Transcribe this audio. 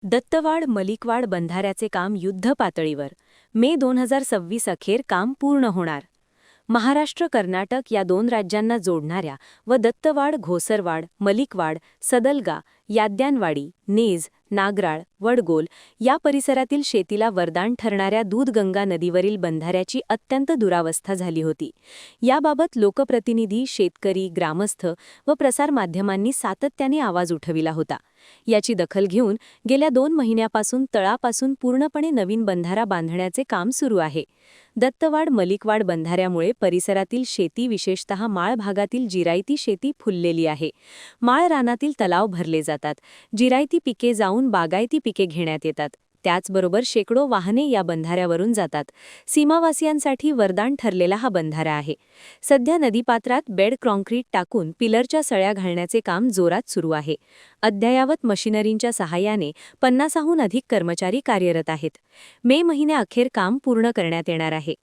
दत्तवाड मलिकवाड बंधाऱ्याचे काम युद्धपातळीवर मे 2026 अखेर काम पूर्ण होणार. महाराष्ट्र कर्नाटक या दोन राज्यांना जोडणाऱ्या व दत्तवाड घोसरवाड मलिकवाड सदलगा याद्यांवाडी नेज नागराळ वडगोल या परिसरातील शेतीला वरदान ठरणाऱ्या दूधगंगा नदीवरील बंधाऱ्याची अत्यंत दुरावस्था झाली होती. याबाबत लोकप्रतिनिधी शेतकरी ग्रामस्थ व प्रसारमाध्यमांनी सातत्याने आवाज उठविला होता. याची दखल घेऊन गेल्या 2 महिन्यापासून तळापासून पूर्णपणे नवीन बंधारा बांधण्याचे काम सुरू आहे. दत्तवाड मलिकवाड बंधाऱ्यामुळे परिसरातील शेती विशेषतः माळ भागातील जिरायती शेती फुललेली आहे. माळ रानातील तलाव भरले जातात. जिरायती पिके जाऊन बागायती पिके घेण्यात येतात. त्याचबरोबर शेकडो वाहने या बंधाऱ्यावरून जातात. सीमावासियांसाठी वरदान ठरलेला हा बंधारा आहे. सध्या नदीपात्रात बेड काँक्रीट टाकून पिलरच्या सळ्या घालण्याचे काम जोरात सुरू आहे. अद्ययावत मशिनरींच्या सहाय्याने 50हून अधिक कर्मचारी कार्यरत आहेत. मे महिन्याअखेर काम पूर्ण करण्यात येणार आहे.